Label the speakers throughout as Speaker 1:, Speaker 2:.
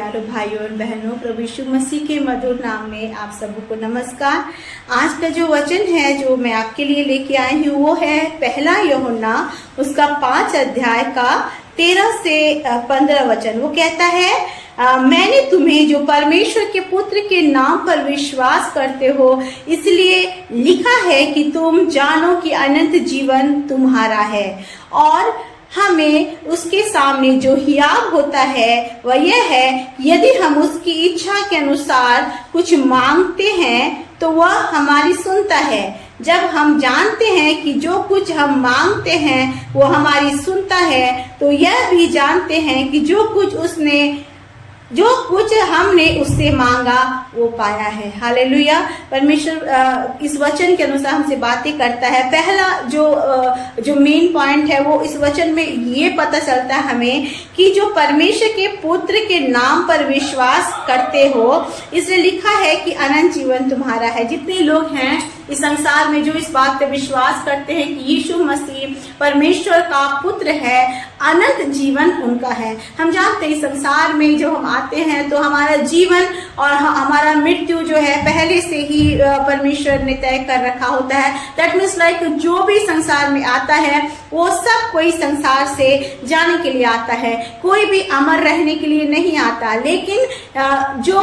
Speaker 1: प्यारे भाइयों और बहनों, प्रभु यीशु मसीह के मधुर नाम में आप सबको नमस्कार। आज का जो वचन है जो मैं आपके लिए लेके आई हूँ वो है पहला यूहन्ना उसका 5 अध्याय का 13 से 15 वचन। वो कहता है मैंने तुम्हें जो परमेश्वर के पुत्र के नाम पर विश्वास करते हो इसलिए लिखा है कि तुम जानो कि अनंत जीवन तुम्हारा है, और हमें उसके सामने जो हियाब होता है वह यह है यदि हम उसकी इच्छा के अनुसार कुछ मांगते हैं तो वह हमारी सुनता है। जब हम जानते हैं कि जो कुछ हम मांगते हैं वो हमारी सुनता है तो यह भी जानते हैं कि जो कुछ हमने उससे मांगा वो पाया है। हालेलुया। परमेश्वर इस वचन के अनुसार हमसे बातें करता है। पहला जो मेन पॉइंट है वो इस वचन में ये पता चलता है हमें कि जो परमेश्वर के पुत्र के नाम पर विश्वास करते हो इसलिए लिखा है कि अनंत जीवन तुम्हारा है। जितने लोग हैं इस संसार में जो इस बात पर विश्वास करते हैं कि यीशु मसीह परमेश्वर का पुत्र है, अनंत जीवन उनका है। हम जानते हैं इस संसार में जो हम आते हैं तो हमारा जीवन और हमारा मृत्यु जो है पहले से ही परमेश्वर ने तय कर रखा होता है। दैट मीन्स लाइक जो भी संसार में आता है वो सब कोई संसार से जाने के लिए आता है, कोई भी अमर रहने के लिए नहीं आता। लेकिन जो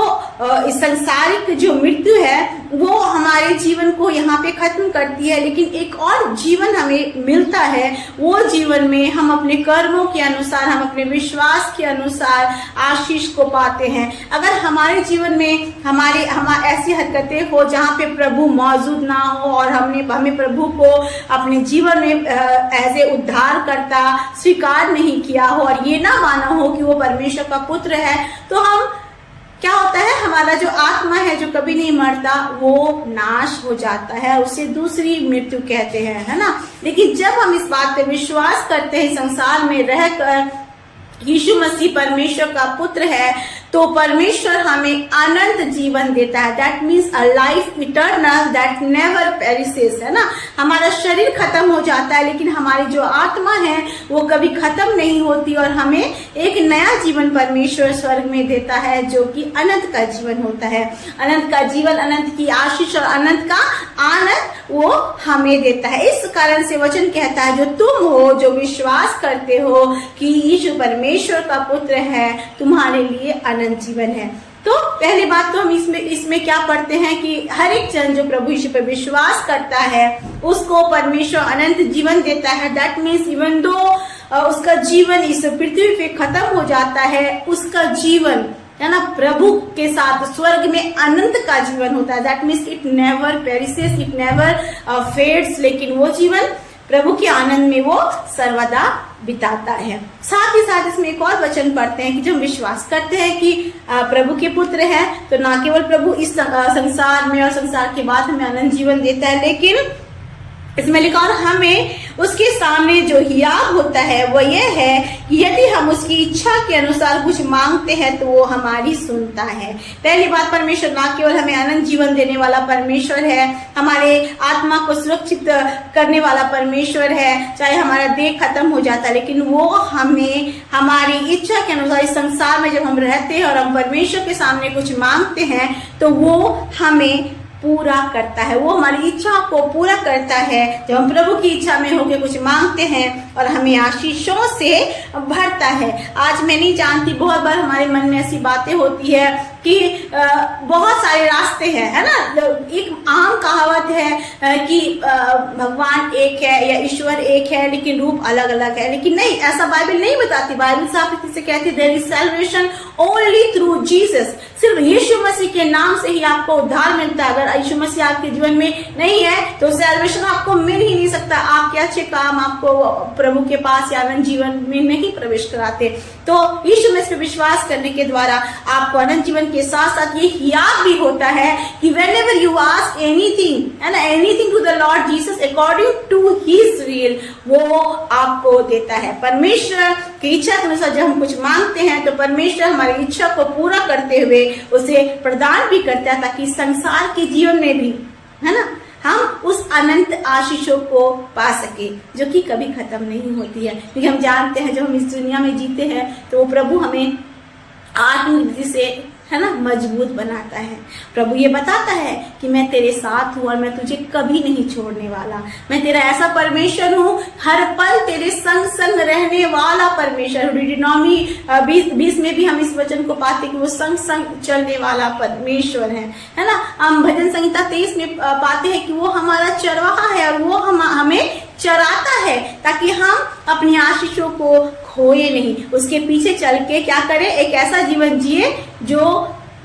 Speaker 1: इस संसारिक जो मृत्यु है वो हमारे जीवन को यहाँ पे खत्म करती है, लेकिन एक और जीवन हमें मिलता है। वो जीवन में हम अपने कर्मों के अनुसार, हम अपने विश्वास के अनुसार आशीष को पाते हैं। अगर हमारे जीवन में हमारे ऐसी हरकतें हो जहाँ पे प्रभु मौजूद ना हो और हमें प्रभु को अपने जीवन में एज ए उद्धारकर्ता स्वीकार नहीं किया हो और ये ना माना हो कि वो परमेश्वर का पुत्र है, तो हम क्या होता है, हमारा जो आत्मा है जो कभी नहीं मरता वो नाश हो जाता है, उसे दूसरी मृत्यु कहते हैं, है ना। लेकिन जब हम इस बात पे विश्वास करते हैं संसार में रहकर यीशु मसीह परमेश्वर का पुत्र है तो परमेश्वर हमें अनंत जीवन देता है। That means a life eternal that never perishes, है ना। हमारा शरीर खत्म हो जाता है लेकिन हमारी जो आत्मा है वो कभी खत्म नहीं होती और हमें एक नया जीवन परमेश्वर स्वर्ग में देता है जो कि अनंत का जीवन होता है। अनंत का जीवन, अनंत की आशीष और अनंत का आनंद वो हमें देता है। इस कारण से वचन कहता है जो तुम हो, जो विश्वास करते हो कि यीशु परमेश्वर का पुत्र है, तुम्हारे लिए अनंत जीवन है। तो पहली बात तो हम इसमें क्या पढ़ते हैं कि हर एक जन जो प्रभु यीशु पर विश्वास करता है उसको परमेश्वर अनंत जीवन देता है। दैट मीन्स इवन दो उसका जीवन इस पृथ्वी पे खत्म हो जाता है, उसका जीवन है ना प्रभु के साथ स्वर्ग में अनंत का जीवन होता है। That means it never perishes, it never fades, लेकिन वो जीवन प्रभु के आनंद में वो सर्वदा बिताता है। साथ ही साथ इसमें एक और वचन पढ़ते हैं कि जब विश्वास करते हैं कि प्रभु के पुत्र है तो ना केवल प्रभु इस संसार में और संसार के बाद हमें अनंत जीवन देता है, लेकिन इसमें लिखा और हमें उसके सामने जो हियाब होता है वो ये है कि यदि हम उसकी इच्छा के अनुसार कुछ मांगते हैं तो वो हमारी सुनता है। पहली बात, परमेश्वर ना केवल हमें अनंत जीवन देने वाला परमेश्वर है, हमारे आत्मा को सुरक्षित करने वाला परमेश्वर है। चाहे हमारा देह खत्म हो जाता है लेकिन वो हमें हमारी इच्छा के अनुसार इस संसार में जब हम रहते हैं और हम परमेश्वर के सामने कुछ मांगते हैं तो वो हमें पूरा करता है, वो हमारी इच्छा को पूरा करता है। जब हम प्रभु की इच्छा में होकर कुछ मांगते हैं और हमें आशीषों से भरता है। आज मैं नहीं जानती, बहुत बार हमारे मन में ऐसी बातें होती है कि बहुत सारे रास्ते हैं, है ना। एक आम कहावत है कि भगवान एक है या ईश्वर एक है लेकिन रूप अलग अलग है, लेकिन नहीं, ऐसा बाइबल नहीं बताती। बाइबल साफ से कहती है there is salvation only through Jesus. सिर्फ यीशु मसीह के नाम से ही आपको उद्धार मिलता है। अगर यीशु मसीह आपके जीवन में नहीं है तो सैल्वेशन आपको मिल ही नहीं सकता। आपके अच्छे काम आपको प्रभु के पास या अनंत जीवन में नहीं प्रवेश कराते। तो यीशु मसीह पर विश्वास करने के द्वारा आपको अनंत जीवन के साथ साथ ये याद भी होता है कि whenever you ask anything and anything to the Lord Jesus according to His will, वो आपको देता है। परमेश्वर की इच्छा के अनुसार जब हम कुछ मांगते हैं तो परमेश्वर हमारी इच्छा को पूरा करते हुए उसे प्रदान भी करता है ताकि संसार के जीवन में भी, है ना, हम उस अनंत आशीषों को पा सके जो कि कभी खत्म नहीं होती है। क्योंकि हम जानते हैं जब हम इस दुनिया में जीते हैं तो वो प्रभु हमें आत्मिक से, है ना, मजबूत बनाता है। प्रभु ये बताता है कि मैं तेरे साथ हूँ और मैं तुझे कभी नहीं छोड़ने वाला। मैं तेरा ऐसा परमेश्वर हूँ, हर पल तेरे संग संग रहने वाला परमेश्वर। डिटरॉनमी 20 में भी हम इस वचन को पाते कि वो संग संग चलने वाला परमेश्वर है ना। हम भजन संहिता 23 में पाते हैं कि वो हमारा चरवाहा है और वो हमें चराता है ताकि हम अपनी आशीषों को खोए नहीं। उसके पीछे चल के क्या करें, एक ऐसा जीवन जिए जो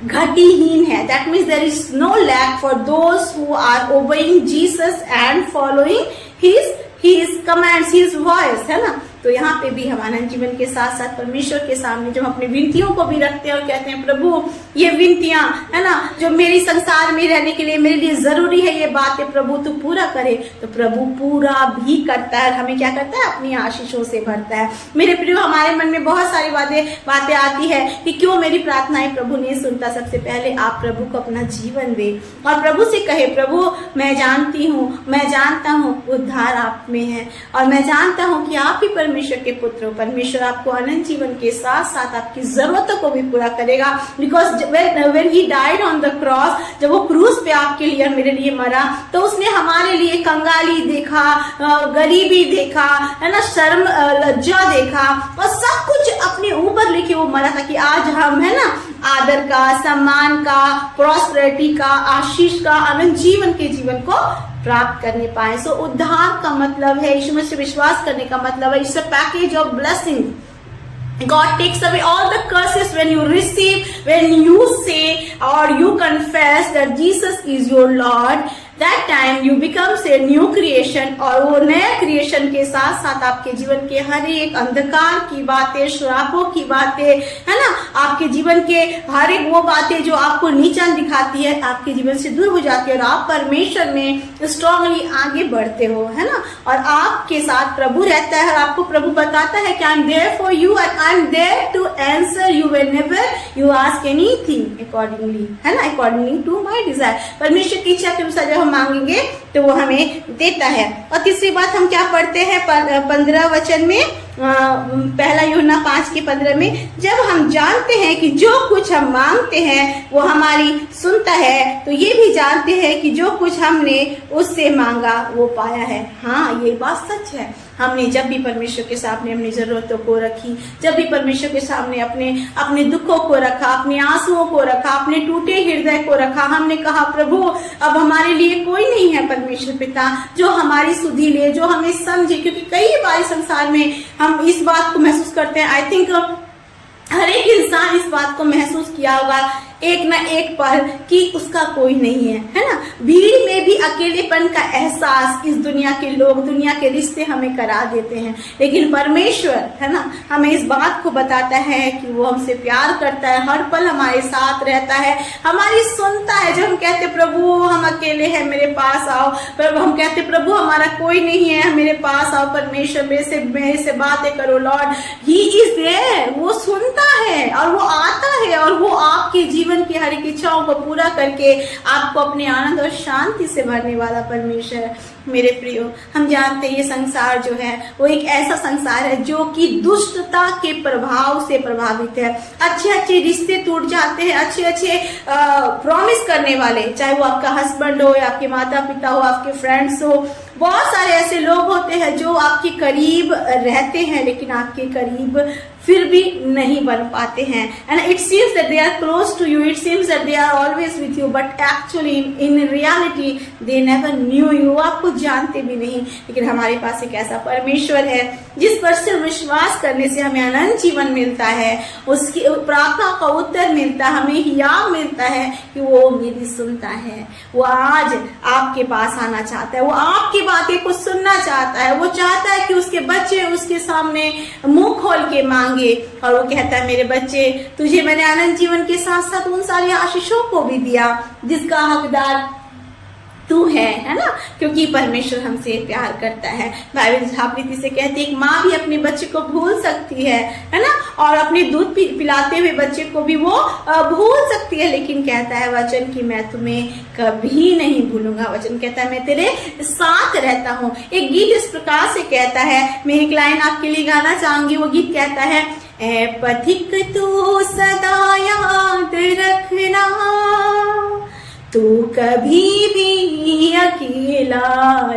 Speaker 1: घटीहीन है। That means there is no lack for those who are obeying Jesus and following his commands, his voice, है ना। तो यहाँ पे भी हम आनंद जीवन के साथ साथ परमेश्वर के सामने जब अपनी विनतियों को भी रखते हैं और कहते हैं प्रभु ये विनतियां, है ना, जो मेरी संसार में रहने के लिए मेरे लिए जरूरी है, ये बातें प्रभु तू पूरा करे, तो प्रभु पूरा भी करता है। हमें क्या करता है, अपनी आशीषों से भरता है। मेरे प्रियो, हमारे मन में बहुत सारी बातें आती है कि क्यों मेरी प्रार्थनाएं प्रभु नहीं सुनता। सबसे पहले आप प्रभु को अपना जीवन दे और प्रभु से कहे, प्रभु मैं जानती हूँ, मैं जानता हूँ उद्धार आप में है और मैं जानता हूँ कि आप ही परमेश्वर के पुत्र हो। परमेश्वर आपको अनंत जीवन के साथ साथ आपकी जरूरतों को भी पूरा करेगा। Because when he died on the cross, जब वो क्रूस पे आपके लिए और मेरे लिए मरा, तो उसने हमारे लिए कंगाली देखा, गरीबी देखा, है ना, शर्म लज्जा देखा और सब कुछ अपने ऊपर लेके वो मरा ताकि आज हम, है ना, आदर का, सम्मान का, प्रॉस्पेरिटी का, आशीष का, अनंत जीवन के जीवन को प्राप्त करने पाए। सो उद्धार का मतलब है, यीशु मसीह विश्वास करने का मतलब है, it's a package of blessing. God takes away all the curses when you receive, when you say or you confess that Jesus is your Lord. That time you become a new creation और वो नया creation के साथ साथ आपके जीवन के हर एक अंधकार की बातें, श्रापों की बातें, है ना, आपके जीवन के हर एक वो बातें जो आपको नीचा दिखाती है, आपके जीवन से दूर हो जाती है और आप परमेश्वर में स्ट्रांगली आगे बढ़ते हो, है ना। और आपके साथ प्रभु रहता है और आपको प्रभु बताता है कि I am there for you and I am there to answer you whenever you ask anything accordingly, है ना, अकॉर्डिंगली टू माय डिजायर। परमेश्वर की इच्छा के अनुसार जब मांगेंगे तो वो हमें देता है। और तीसरी बात हम क्या पढ़ते हैं 15 वचन में, पहला यूहन्ना 5:15 में, जब हम जानते हैं कि जो कुछ हम मांगते हैं वो हमारी सुनता है, तो ये भी जानते हैं कि जो कुछ हमने उससे मांगा वो पाया है। हाँ, ये बात सच है। हमने जब भी परमेश्वर के सामने अपनी जरूरतों को रखी, जब भी परमेश्वर के सामने अपने दुखों को रखा, अपने आंसुओं को रखा, अपने टूटे हृदय को रखा, हमने कहा प्रभु अब हमारे लिए कोई नहीं है परमेश्वर पिता जो हमारी सुधि ले, जो हमें समझे। क्योंकि कई बार संसार में हम इस बात को महसूस करते हैं, आई थिंक हर एक इंसान इस बात को महसूस किया होगा एक ना एक पल कि उसका कोई नहीं है ना। भीड़ में भी अकेलेपन का एहसास इस दुनिया के लोग, दुनिया के रिश्ते हमें करा देते हैं, लेकिन परमेश्वर, है ना, हमें इस बात को बताता है कि वो हमसे प्यार करता है, हर पल हमारे साथ रहता है, हमारी सुनता है। जब हम कहते प्रभु हम अकेले हैं, मेरे पास आओ, प्रभु हम कहते प्रभु हमारा कोई नहीं है, मेरे पास आओ परमेश्वर, मेरे से बातें करो लॉर्ड, ही इज देयर। वो सुनता है और वो आता है और वो आपके जीवन की हर एक इच्छाओं को पूरा करके आपको अपने आनंद और शांति से भरने वाला परमेश्वर है। मेरे प्रियो, हम जानते हैं ये संसार जो है वो एक ऐसा संसार है जो कि दुष्टता के प्रभाव से प्रभावित है। अच्छे अच्छे रिश्ते टूट जाते हैं, अच्छे अच्छे प्रॉमिस करने वाले, चाहे वो आपका हस्बैंड हो या आपके माता पिता हो, आपके फ्रेंड्स हो, बहुत सारे ऐसे लोग होते हैं जो आपके करीब रहते हैं लेकिन आपके करीब फिर भी नहीं बन पाते हैं। And it seems that they are close to you, it seems that they are always with you, but actually in reality they never knew you. आपको जानते भी नहीं। लेकिन हमारे पास एक ऐसा परमेश्वर है जिस पर सिर्फ विश्वास करने से हमें अनंत जीवन मिलता है, उसकी प्रार्थना का उत्तर मिलता है, हमें हियाव मिलता है कि वो मेरी सुनता है, वो आज आपके पास आना चाहता है, वो आपकी बातें को सुनना चाहता है, वो चाहता है कि उसके बच्चे उसके सामने मुंह खोल के मांगे। और वो कहता है मेरे बच्चे, तुझे मैंने अनंत जीवन के साथ साथ उन सारी आशीषों को भी दिया जिसका हकदार तू है ना, क्योंकि परमेश्वर हमसे प्यार करता है। बाइबल झापरीति से कहती है एक माँ भी अपने बच्चे को भूल सकती है ना, और अपने दूध पिलाते हुए बच्चे को भी वो भूल सकती है, लेकिन कहता है वचन कि मैं तुम्हें कभी नहीं भूलूंगा। वचन कहता है मैं तेरे साथ रहता हूँ। एक गीत इस प्रकार से कहता है, मैं एक लाइन आपके लिए गाना चाहूंगी। वो गीत कहता है ऐ पथिक तू सदा याद रखना, तू कभी भी अकेला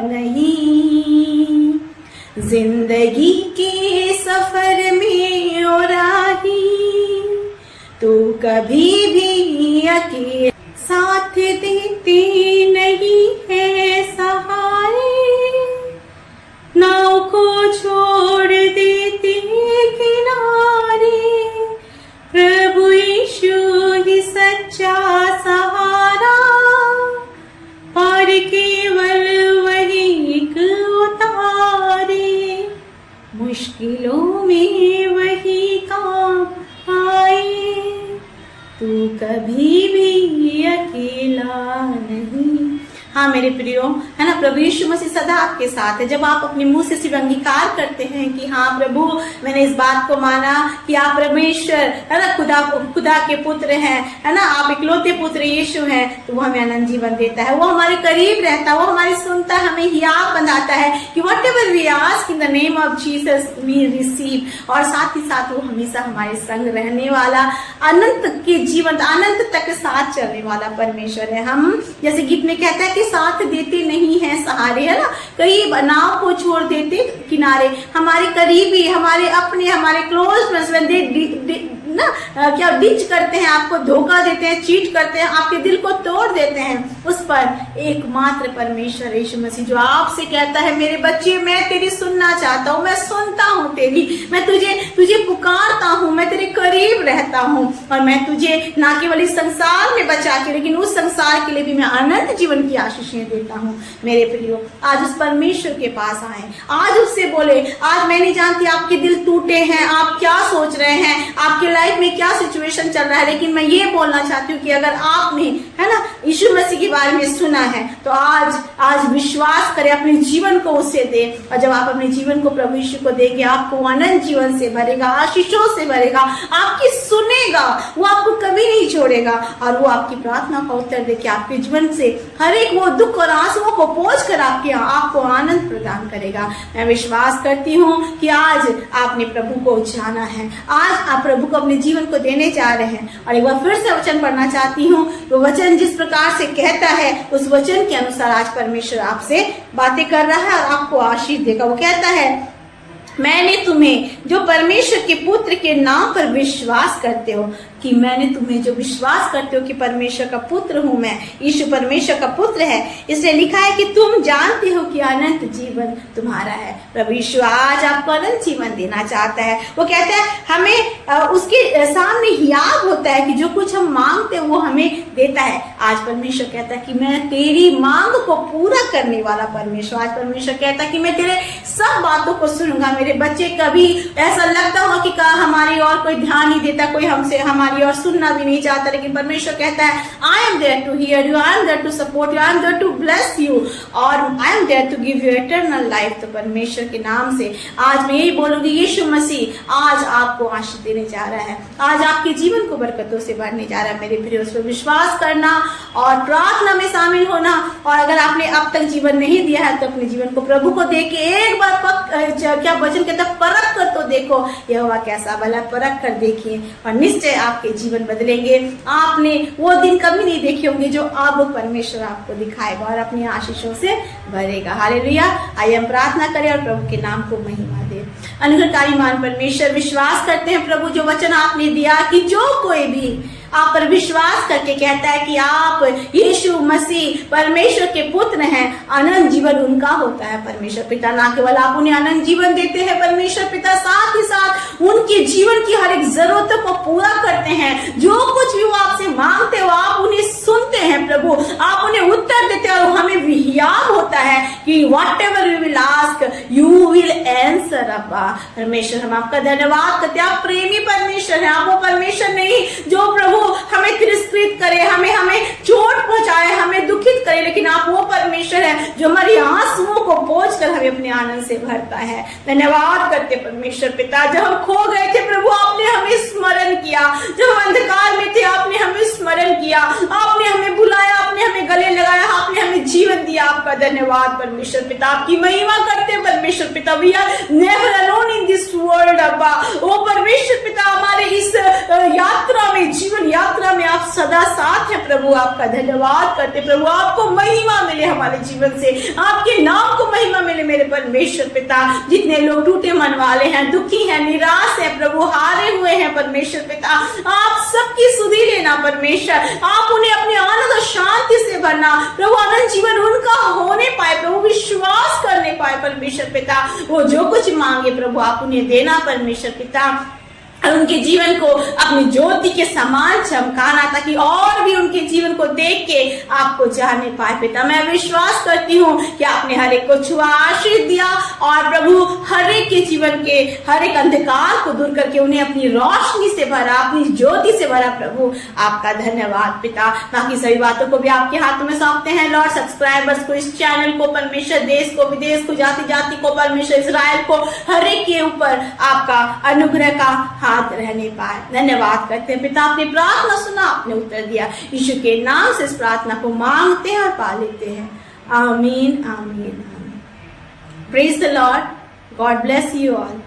Speaker 1: नहीं, जिंदगी के सफर में ओ राही, तू कभी भी अकेला साथ देते नहीं है सहारे, नाव को छोड़ देते किनारे, प्रभु यीशु ही सच्चा सहारा, और केवल वही एक उतारे, मुश्किलों में वही काम आए, तू कभी भी अकेला नहीं। हाँ मेरे प्रियो, है ना, प्रभु यीशु मसीह सदा आपके साथ है। जब आप अपने मुंह से सिर्फ अंगीकार करते हैं कि हाँ प्रभु, मैंने इस बात को माना कि आप परमेश्वर, है ना, खुदा के पुत्र हैं, है ना, आप इकलौते पुत्र यीशु हैं, तो वो हमें अनंत जीवन देता है। वो हमारे करीब रहता है, वो हमारी सुनता है, हमें हियाब बनाता है कि whatever we ask in the name of Jesus we receive. और साथ ही साथ वो हमेशा हमारे संग रहने वाला, अनंत के जीवन, अनंत तक साथ चलने वाला परमेश्वर है। हम जैसे गीत में कहता है साथ देते नहीं है सहारे, है ना, कई नाव को छोड़ देते किनारे, हमारे करीबी, हमारे अपने, हमारे क्लोज फ्रेंड्स ना क्या डिच करते हैं, आपको धोखा देते हैं, चीट करते हैं, आपके दिल को तोड़ देते हैं, उस पर एकमात्र परमेश्वर यीशु मसीह जो आपसे कहता है मेरे बच्चे, मैं तेरी सुनना चाहता हूँ, मैं सुनता हूँ तेरी, मैं तुझे पुकारता हूँ, मैं तेरे करीब रहता हूँ, और मैं तुझे ना केवल इस संसार में बचा के, लेकिन उस संसार के लिए भी मैं अनंत जीवन की आशीषें देता हूँ। मेरे प्रियो, आज उस परमेश्वर के पास आए, आज उससे बोले। आज मैं नहीं जानती आपके दिल टूटे हैं, आप क्या सोच रहे हैं, आपके लाइफ में क्या सिचुएशन चल रहा है, लेकिन मैं ये बोलना चाहती हूँ कि अगर आपने, है ना, यीशु मसीह के बारे में सुना है, तो आज विश्वास करें, अपने जीवन को उससे दे। और जब आप अपने जीवन को प्रभु यीशु को देंगे, आपको अनंत जीवन से भरेगा, आशीषों से भरेगा, आपकी सुनेगा, वो आपको कभी नहीं छोड़ेगा, और वो आपकी प्रार्थना का उत्तर देके आपके जीवन से हर एक वो दुख और आंसुओं को पोंछ कर आपको आनंद प्रदान करेगा। मैं विश्वास करती हूँ कि आज आपने प्रभु को जाना है, आज आप प्रभु को अपने जीवन को देने जा रहे हैं। और एक बार फिर से वचन पढ़ना चाहती हूँ, वो वचन जिस प्रकार से कहता है, उस वचन के अनुसार आज परमेश्वर आपसे बातें कर रहा है और आपको आशीष देगा। वो कहता है, मैंने तुम्हें जो परमेश्वर के पुत्र के नाम पर विश्वास करते हो, कि मैंने तुम्हें जो विश्वास करते हो कि परमेश्वर का पुत्र हूं मैं, यीशु परमेश्वर का पुत्र है, इसलिए लिखा है कि तुम जानते हो कि अनंत जीवन तुम्हारा है। प्रभु यीशु आज आपको अनंत जीवन देना चाहता है। वो कहता है हमें उसके सामने हियाब होता है कि जो कुछ हम मांगते हैं वो हमें देता है। आज परमेश्वर कहता है कि मैं तेरी मांग को पूरा करने वाला परमेश्वर। आज परमेश्वर कहता है कि मैं तेरे सब बातों को सुनूंगा। मेरे बच्चे, कभी ऐसा लगता हो कि हमारी और कोई ध्यान नहीं देता, कोई हमसे हमारी और सुनना भी नहीं चाहता, लेकिन परमेश्वर कहता है I am there to hear you, I am there to support you, I am there to bless you, और I am there to give you eternal life. तो परमेश्वर के नाम से आज मैं यही बोलूंगी, यीशु मसीह आज आपको आशीष देने जा रहा है, आज आपके जीवन को बरकतों से भरने जा रहा है। मेरे प्रिय, उस पर विश्वास करना और प्रार्थना में शामिल होना। और अगर आपने अब तक जीवन नहीं दिया है, तो अपने जीवन को प्रभु को दे के एक बार क्या वचन कहता है, परख कर तो देखो यहोवा कैसा भला, परख कर देखिए और निश्चय आपके जीवन बदलेंगे। आपने वो दिन कभी नहीं देखे होंगे जो अब परमेश्वर आपको दिखाएगा और अपनी आशीषों से भरेगा। हालेलुया। आइए हम प्रार्थना करें और प्रभु के नाम को महिमा दे। अनुग्रहकारी मान परमेश्वर, विश्वास करते हैं प्रभु जो वचन आपने दिया कि जो कोई भी आप पर विश्वास करके कहता है कि आप यीशु मसीह परमेश्वर के पुत्र हैं, अनंत जीवन उनका होता है। परमेश्वर पिता, ना केवल आप उन्हें अनंत जीवन देते हैं परमेश्वर पिता, साथ ही साथ उनके जीवन की हर एक जरूरतों को पूरा करते हैं। जो कुछ भी वो आपसे मांगते हो आप उन्हें सुनते हैं प्रभु, आप उन्हें उत्तर देते हैं और हमें विहियाब होता है कि whatever we will ask you will answer. अब्बा परमेश्वर, हम आपका धन्यवाद करते हैं। आप प्रेमी परमेश्वर है, आप वो परमेश्वर नहीं जो प्रभु हमें तिरस्कृत करे, हमें चोट पहुंचाए, हमें दुखित करे, लेकिन आप वो परमेश्वर है जो हमारी आंसुओं को पोंछ कर हमें अपने आनंद से भरता है। धन्यवाद करते परमेश्वर पिता, जब हम खो गए थे प्रभु आपने हमें स्मरण किया, जब हम अंधकार में थे आपने हमें स्मरण किया, आपने हमें बुलाया, आपने हमें गले लगाया, आपने हमें जीवन दिया। आपका धन्यवाद परमेश्वर पिता, आपकी महिमा करते हैं परमेश्वर पिता। We are never alone in this world अब्बा। ओ परमेश्वर पिता, हमारे इस यात्रा में, जीवन यात्रा में आप सदा साथ हैं प्रभु। आपका धन्यवाद करते प्रभु, आपको महिमा मिले हमारे जीवन से, आपके नाम को महिमा मिले मेरे परमेश्वर पिता। जितने लोग टूटे मन वाले हैं, दुखी हैं, निराश है प्रभु, हारे हुए हैं परमेश्वर पिता, आप सबकी सुधि लेना परमेश्वर। आप उन्हें अपने आनंद और शांति से भरना प्रभु, आनंद जीवन उनका होने पाए प्रभु, विश्वास करने पाए परमेश्वर पिता। वो जो कुछ मांगे प्रभु आप उन्हें देना परमेश्वर पिता, और उनके जीवन को अपनी ज्योति के समान चमकाना, ताकि और भी उनके जीवन को देख के आपको जाने पाए पिता। मैं विश्वास करती हूँ कि आपने हर एक को छुआ, आशीष दिया, और प्रभु हर एक के जीवन के हर एक अंधकार को दूर करके उन्हें अपनी रोशनी से भरा, अपनी ज्योति से भरा प्रभु। आपका धन्यवाद पिता। बाकी सभी बातों को भी आपके हाथों में सौंपते हैं लॉर्ड। सब्सक्राइबर्स को, इस चैनल को परमेश्वर, देश को, विदेश को, जाति जाति को परमेश्वर, इजराइल को, हर एक के ऊपर आपका अनुग्रह का हाथ रहने पाए। धन्यवाद करते हैं पिता, आपने प्रार्थना सुना, आपने उत्तर दिया। यीशु के नाम से इस प्रार्थना को मांगते हैं और पा लेते हैं। आमीन आमीन आमीन। Praise the Lord. God bless you all.